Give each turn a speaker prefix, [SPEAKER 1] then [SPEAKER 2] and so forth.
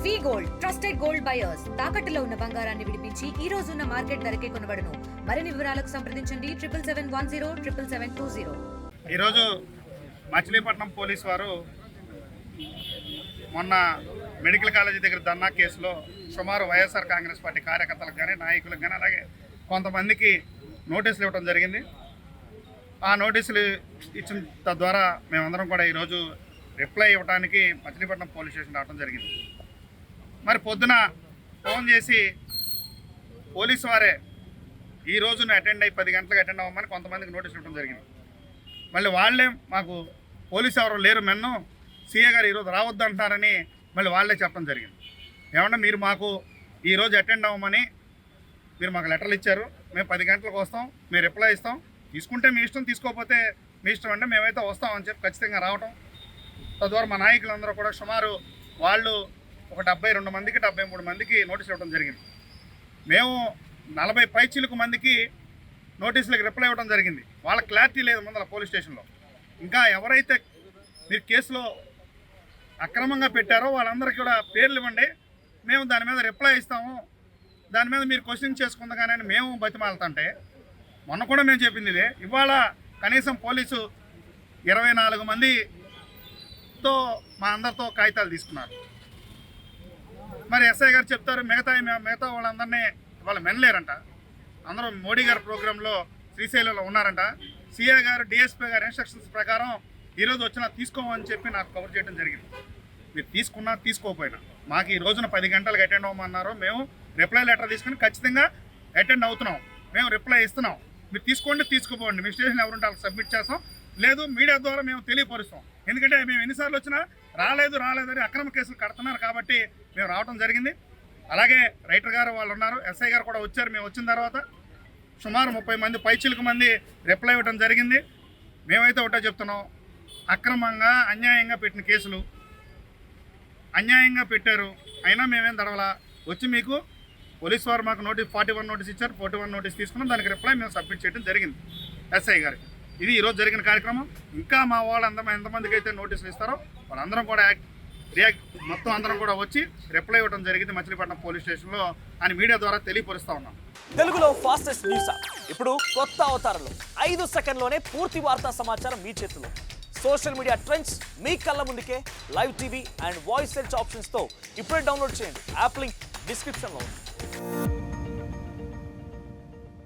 [SPEAKER 1] వి gold trusted gold buyers తాకట్టులో ఉన్న బంగారాన్ని విడిపించి ఈ రోజు ఉన్న మార్కెట్ ధరకే కొనబడును. మరిన్ని వివరాలకు సంప్రదించండి 77107720.
[SPEAKER 2] ఈరోజు మచిలీపట్నం పోలీసు వారు మొన్న మెడికల్ కాలేజీ దగ్గర ధర్నా కేసులో సుమారు వైఎస్ఆర్ కాంగ్రెస్ పార్టీ కార్యకర్తలకు కానీ నాయకులకు కానీ అలాగే కొంతమందికి నోటీసులు ఇవ్వడం జరిగింది. ఆ నోటీసులు ఇచ్చిన తద్వారా మేమందరం కూడా ఈరోజు రిప్లై ఇవ్వడానికి మచిలీపట్నం పోలీస్ స్టేషన్ రావడం జరిగింది. మరి పొద్దున ఫోన్ చేసి పోలీసు వారే ఈ రోజున అటెండ్ అయ్యి 10 గంటలకు అటెండ్ అవ్వమని కొంతమందికి నోటీస్ ఇవ్వడం జరిగింది. మళ్ళీ వాళ్ళే మాకు పోలీసు ఎవరు లేరు మెన్ను సీఏ గారు ఈరోజు రావద్దు అంటున్నారని మళ్ళీ వాళ్ళే చెప్పడం జరిగింది. ఏమన్నా మీరు మాకు ఈరోజు అటెండ్ అవ్వమని మీరు మాకు లెటర్లు ఇచ్చారు, మేము 10 గంటలకు వస్తాం, మేము రిప్లై ఇస్తాం, తీసుకుంటే మీ ఇష్టం, తీసుకోకపోతే మీ ఇష్టం అంటే మేమైతే వస్తామని చెప్పి ఖచ్చితంగా రావటం. తద్వారా మా నాయకులందరూ కూడా సుమారు వాళ్ళు ఒక 72 మందికి 73 మందికి నోటీస్ ఇవ్వడం జరిగింది. మేము 40 పైచిలకు మందికి నోటీసులకు రిప్లై ఇవ్వడం జరిగింది. వాళ్ళ క్లారిటీ లేదు ముందర పోలీస్ స్టేషన్లో. ఇంకా ఎవరైతే మీరు కేసులో అక్రమంగా పెట్టారో వాళ్ళందరికీ కూడా పేర్లు ఇవ్వండి, మేము దాని మీద రిప్లై ఇస్తాము, దాని మీద మీరు క్వశ్చన్ చేసుకుందాం కానీ మేము బతిమాలుతుంటే మొన్న కూడా మేము చెప్పింది ఇదే. ఇవాళ కనీసం పోలీసు 24 మందితో మా అందరితో కాగితాలు తీసుకున్నారు. మరి ఎస్ఐ గారు చెప్తారు మిగతా వాళ్ళందరినీ వాళ్ళ మెనలేరంట. అందరూ మోడీ గారి ప్రోగ్రాంలో శ్రీశైలంలో ఉన్నారంట. సిఏ గారు డిఎస్పీ గారు ఇన్స్ట్రక్షన్స్ ప్రకారం ఈరోజు వచ్చినా తీసుకోమని చెప్పి నాకు కవర్ చేయడం జరిగింది. మీరు తీసుకున్నా తీసుకోకపోయినా మాకు ఈ రోజున 10 గంటలకు అటెండ్ అవ్వమన్నారు. మేము రిప్లై లెటర్ తీసుకుని ఖచ్చితంగా అటెండ్ అవుతున్నాం, మేము రిప్లై ఇస్తున్నాం. మీరు తీసుకోండి, తీసుకోపోండి, మీ స్టేషన్ ఎవరుంటే వాళ్ళకి సబ్మిట్ చేస్తాం, లేదు మీడియా ద్వారా మేము తెలియపరుస్తాం. ఎందుకంటే మేము ఎన్నిసార్లు వచ్చినా రాలేదని అక్రమ కేసులు కడుతున్నారు కాబట్టి మేము రావడం జరిగింది. అలాగే రైటర్ గారు వాళ్ళు ఉన్నారు, ఎస్ఐ గారు కూడా వచ్చారు. మేము వచ్చిన తర్వాత సుమారు 30 మంది పైచిలకు మంది రిప్లై ఇవ్వడం జరిగింది. మేమైతే ఒకటే చెప్తున్నాం, అక్రమంగా అన్యాయంగా పెట్టిన కేసులు అన్యాయంగా పెట్టారు, అయినా మేమేం తడవలా. వచ్చి మీకు పోలీసు వారు మాకు 41 నోటీస్ ఇచ్చారు, 41 నోటీస్ తీసుకున్నాం, దానికి రిప్లై మేము సబ్మిట్ చేయడం జరిగింది ఎస్ఐ గారికి. ఇది ఈరోజు జరిగిన కార్యక్రమం. ఇంకా మా వాళ్ళు ఎంతమందికి అయితే నోటీసులు ఇస్తారో వాళ్ళందరం కూడా మొత్తం అందరం కూడా వచ్చి రిప్లై ఇవ్వడం జరిగింది మచిలీపట్నం పోలీస్ స్టేషన్లో అని మీడియా ద్వారా తెలియపరుస్తూ ఉన్నాం.
[SPEAKER 3] తెలుగులో ఫాస్టెస్ట్ న్యూస్ ఇప్పుడు కొత్త అవతారంలో 5 సెకండ్లోనే పూర్తి వార్తా సమాచారం మీ చేతిలో. సోషల్ మీడియా ట్రెండ్స్ మీ కళ్ళ ముందుకే live TV and voice search ఆప్షన్స్తో ఇప్పుడే డౌన్లోడ్ చేయండి. యాప్ లింక్ డిస్క్రిప్షన్లో ఉంది.